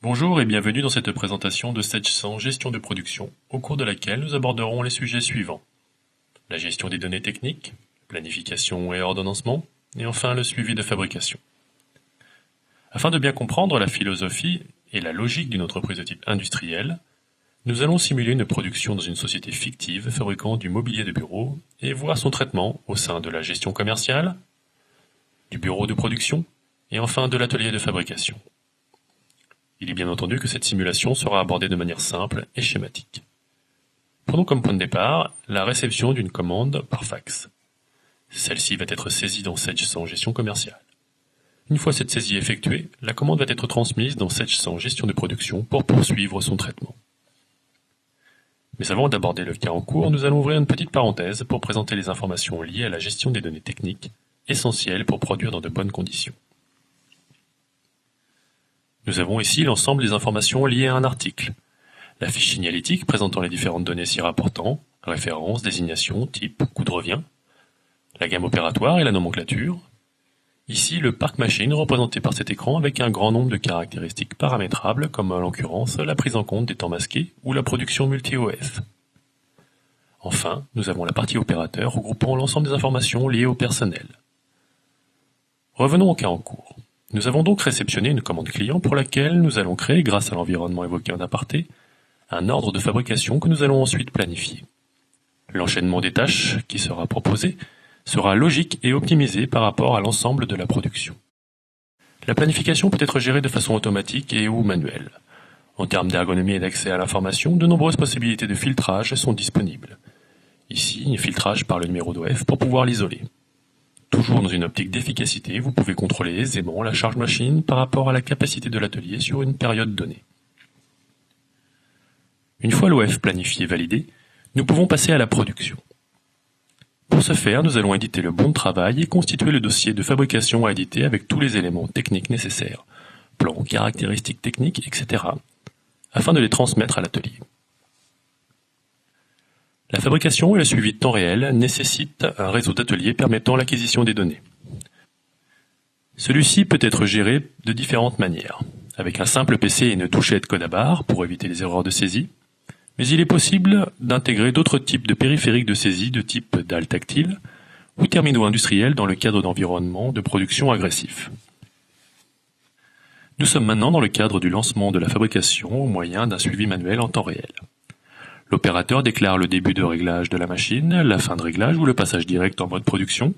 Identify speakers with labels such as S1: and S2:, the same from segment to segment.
S1: Bonjour et bienvenue dans cette présentation de Sage 100 Gestion de production, au cours de laquelle nous aborderons les sujets suivants. La gestion des données techniques, planification et ordonnancement, et enfin le suivi de fabrication. Afin de bien comprendre la philosophie et la logique d'une entreprise de type industriel, nous allons simuler une production dans une société fictive fabriquant du mobilier de bureau et voir son traitement au sein de la gestion commerciale, du bureau de production et enfin de l'atelier de fabrication. Il est bien entendu que cette simulation sera abordée de manière simple et schématique. Prenons comme point de départ la réception d'une commande par fax. Celle-ci va être saisie dans Sage 100 Gestion commerciale. Une fois cette saisie effectuée, la commande va être transmise dans Sage 100 Gestion de production pour poursuivre son traitement. Mais avant d'aborder le cas en cours, nous allons ouvrir une petite parenthèse pour présenter les informations liées à la gestion des données techniques, essentielles pour produire dans de bonnes conditions. Nous avons ici l'ensemble des informations liées à un article. La fiche signalétique présentant les différentes données s'y rapportant, référence, désignation, type, coût de revient, la gamme opératoire et la nomenclature. Ici, le parc machine représenté par cet écran avec un grand nombre de caractéristiques paramétrables comme en l'occurrence la prise en compte des temps masqués ou la production multi-OF. Enfin, nous avons la partie opérateur regroupant l'ensemble des informations liées au personnel. Revenons au cas en cours. Nous avons donc réceptionné une commande client pour laquelle nous allons créer, grâce à l'environnement évoqué en aparté, un ordre de fabrication que nous allons ensuite planifier. L'enchaînement des tâches qui sera proposé sera logique et optimisé par rapport à l'ensemble de la production. La planification peut être gérée de façon automatique et ou manuelle. En termes d'ergonomie et d'accès à l'information, de nombreuses possibilités de filtrage sont disponibles. Ici, filtrage par le numéro d'OF pour pouvoir l'isoler. Toujours dans une optique d'efficacité, vous pouvez contrôler aisément la charge machine par rapport à la capacité de l'atelier sur une période donnée. Une fois l'OF planifié et validé, nous pouvons passer à la production. Pour ce faire, nous allons éditer le bon de travail et constituer le dossier de fabrication à éditer avec tous les éléments techniques nécessaires, plans, caractéristiques techniques, etc., afin de les transmettre à l'atelier. La fabrication et le suivi de temps réel nécessitent un réseau d'ateliers permettant l'acquisition des données. Celui-ci peut être géré de différentes manières, avec un simple PC et une touchette code à barre pour éviter les erreurs de saisie, mais il est possible d'intégrer d'autres types de périphériques de saisie de type dalle tactile ou terminaux industriels dans le cadre d'environnements de production agressifs. Nous sommes maintenant dans le cadre du lancement de la fabrication au moyen d'un suivi manuel en temps réel. L'opérateur déclare le début de réglage de la machine, la fin de réglage ou le passage direct en mode production,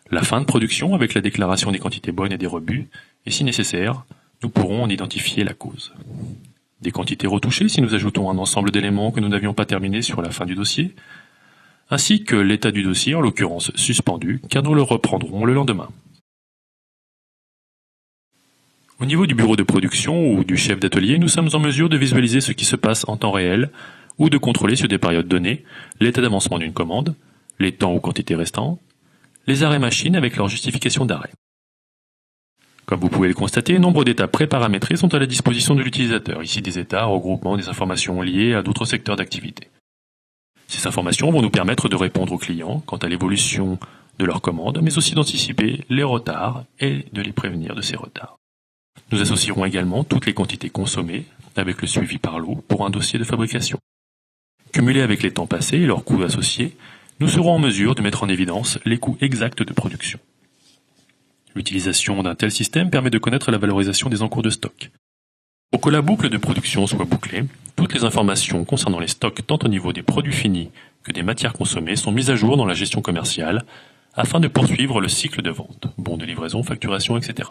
S1: la fin de production avec la déclaration des quantités bonnes et des rebuts, et si nécessaire, nous pourrons en identifier la cause. Des quantités retouchées si nous ajoutons un ensemble d'éléments que nous n'avions pas terminés sur la fin du dossier, ainsi que l'état du dossier, en l'occurrence suspendu, car nous le reprendrons le lendemain. Au niveau du bureau de production ou du chef d'atelier, nous sommes en mesure de visualiser ce qui se passe en temps réel ou de contrôler sur des périodes données l'état d'avancement d'une commande, les temps ou quantités restants, les arrêts machines avec leur justification d'arrêt. Comme vous pouvez le constater, nombre d'états préparamétrés sont à la disposition de l'utilisateur, ici des états regroupant des informations liées à d'autres secteurs d'activité. Ces informations vont nous permettre de répondre aux clients quant à l'évolution de leur commande, mais aussi d'anticiper les retards et de les prévenir de ces retards. Nous associerons également toutes les quantités consommées avec le suivi par lot pour un dossier de fabrication. Cumulés avec les temps passés et leurs coûts associés, nous serons en mesure de mettre en évidence les coûts exacts de production. L'utilisation d'un tel système permet de connaître la valorisation des encours de stock. Pour que la boucle de production soit bouclée, toutes les informations concernant les stocks tant au niveau des produits finis que des matières consommées sont mises à jour dans la gestion commerciale afin de poursuivre le cycle de vente, bons de livraison, facturation, etc.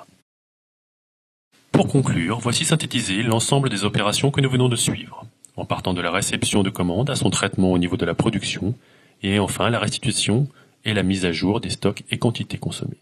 S1: Pour conclure, voici synthétisé l'ensemble des opérations que nous venons de suivre, en partant de la réception de commande à son traitement au niveau de la production, et enfin la restitution et la mise à jour des stocks et quantités consommées.